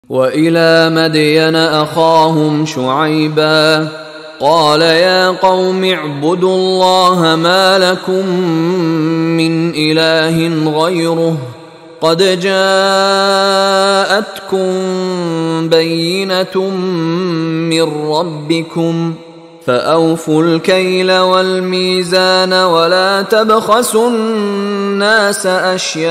وَإِلَى مَدْيَنَ أَخَاهُمْ شُعَيْبًا قَالَ يَا قَوْمِ اعْبُدُوا اللَّهَ مَا لَكُمْ مِنْ إِلَٰهٍ غَيْرُهُ قَدْ جَاءَتْكُمْ بَيِّنَةٌ مِّن رَّبِّكُمْ فَأَوْفُوا الْكَيْلَ وَالْمِيزَانَ وَلَا تَبْخَسُوا النَّاسَ أَشْيَاءَهُمْ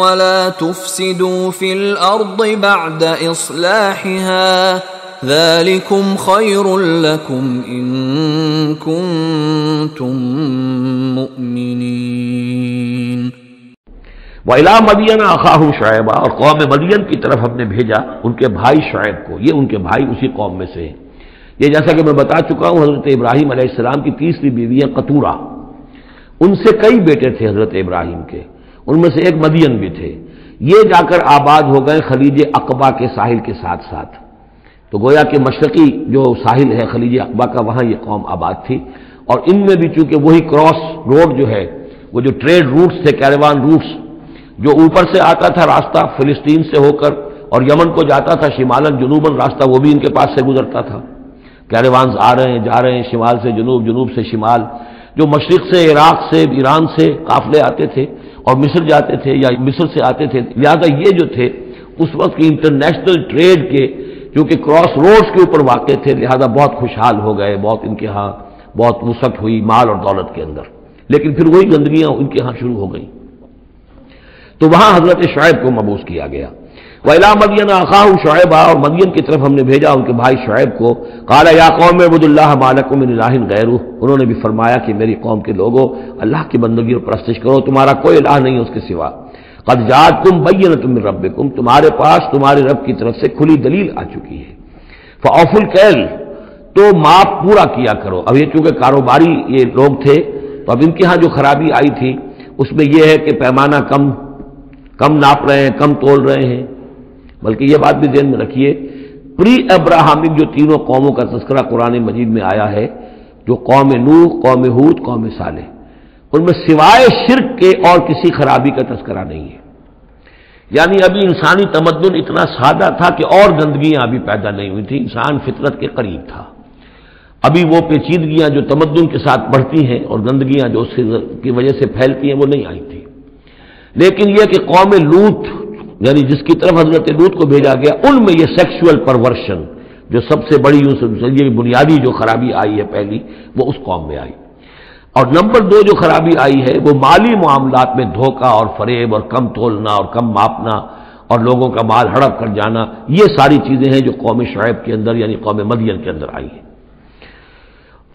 وَلَا تُفْسِدُوا فِي الْأَرْضِ بَعْدَ إِصْلَاحِهَا ذَلِكُمْ خَيْرٌ لَّكُمْ إِن كُنتُم مُّؤْمِنِينَ۔ وَإِلَىٰ مَدْيَنَ أَخَاهُمْ شُعَيْبًا، اور قوم مدین کی طرف ہم نے بھیجا ان کے بھائی شعیب کو۔ یہ ان کے بھائی اسی قوم میں سے ہیں۔ یہ جیسا کہ میں بتا چکا ہوں، حضرت ابراہیم علیہ السلام کی تیسری بیوی ہے قطورہ، ان سے کئی بیٹے تھے حضرت ابراہیم کے، ان میں سے ایک مدین بھی تھے۔ یہ جا کر آباد ہو گئے خلیج عقبہ کے ساحل کے ساتھ ساتھ، تو گویا کہ مشرقی جو ساحل ہے خلیج عقبہ کا، وہاں یہ قوم آباد تھی۔ اور ان میں بھی چونکہ وہی کراس روڈ جو ہے، وہ جو ٹریڈ روٹس تھے، کیروان روٹس، جو اوپر سے آتا تھا راستہ فلسطین سے ہو کر اور یمن کو جاتا تھا شمالاً جنوباً راستہ، وہ بھی ان کے پاس سے گزرتا تھا۔ کیروانز آ رہے ہیں جا رہے ہیں، شمال سے جنوب، جنوب سے شمال، جو مشرق سے عراق سے ایران سے قافلے آتے تھے اور مصر جاتے تھے یا مصر سے آتے تھے۔ لہذا یہ جو تھے اس وقت کی انٹرنیشنل ٹریڈ کے، کیونکہ کراس روڈز کے اوپر واقع تھے، لہذا بہت خوشحال ہو گئے، بہت ان کے ہاں بہت وسعت ہوئی مال اور دولت کے اندر۔ لیکن پھر وہی گندگیاں ان کے ہاں شروع ہو گئیں، تو وہاں حضرت شعیب کو مبعوث کیا گیا۔ وَإِلَىٰ مَدْيَنَ أَخَاهُمْ شُعَيْبًا، اور مدین کی طرف ہم نے بھیجا ان کے بھائی شعیب کو۔ قَالَ يَا قَوْمِ اعْبُدُوا اللَّهَ مَا لَكُم مِّنْ إِلَٰهٍ غَيْرُهُ، انہوں نے بھی فرمایا کہ میری قوم کے لوگوں، اللہ کی بندگی اور پرستش کرو، تمہارا کوئی الہ نہیں ہے اس کے سوا۔ قَدْ جَاءَتْكُمْ بَيِّنَةٌ مِّن رَّبِّكُمْ، تمہارے پاس تمہارے رب کی طرف سے کھلی دلیل آ چکی ہے۔ فَأَوْفُوا الْكَيْلَ، تو ماپ پورا کیا کرو۔ اب یہ چونکہ کاروباری یہ لوگ تھے، تو اب ان کے ہاں جو خرابی آئی تھی اس میں یہ ہے کہ پیمانہ کم ناپ رہے ہیں، کم تول رہے ہیں۔ بلکہ یہ بات بھی ذہن میں رکھیے، پری ابراہمک جو تینوں قوموں کا تذکرہ قرآن مجید میں آیا ہے، جو قوم نوح، قوم ہود، قوم صالح، ان میں سوائے شرک کے اور کسی خرابی کا تذکرہ نہیں ہے۔ یعنی ابھی انسانی تمدن اتنا سادہ تھا کہ اور گندگیاں ابھی پیدا نہیں ہوئی تھیں، انسان فطرت کے قریب تھا۔ ابھی وہ پیچیدگیاں جو تمدن کے ساتھ بڑھتی ہیں اور گندگیاں جو اس کی وجہ سے پھیلتی ہیں وہ نہیں آئی تھی۔ لیکن یہ کہ قوم لوط، یعنی جس کی طرف حضرت لوط کو بھیجا گیا، ان میں یہ سیکسول پرورشن جو سب سے بڑی یہ بنیادی جو خرابی آئی ہے پہلی، وہ اس قوم میں آئی۔ اور نمبر 2 جو خرابی آئی ہے وہ مالی معاملات میں دھوکہ اور فریب اور کم تولنا اور کم ماپنا اور لوگوں کا مال ہڑپ کر جانا، یہ ساری چیزیں ہیں جو قوم شعیب کے اندر یعنی قوم مدین کے اندر آئی ہیں۔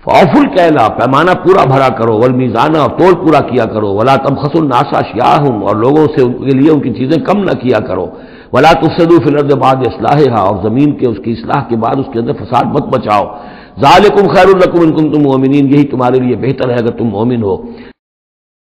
فَأَوْفُوا الْكَيْلَ، پیمانہ پورا بھرا کرو، وَالْمِيزَانَ، اور تول پورا کیا کرو، وَلَا تَبْخَسُوا النَّاسَ أَشْيَاءَهُمْ، اور لوگوں سے ان کے لیے ان کی چیزیں کم نہ کیا کرو، وَلَا تُفْسِدُوا فِي الْأَرْضِ بَعْدَ إِصْلَاحِهَا، اور زمین کے اس کی اصلاح کے بعد اس کے اندر فساد مت بچاؤ۔ ذَلِكُمْ خَيْرٌ لَكُمْ إِن كُنتُم مُّؤْمِنِينَ، یہی تمہارے لیے بہتر ہے اگر تم مومن ہو۔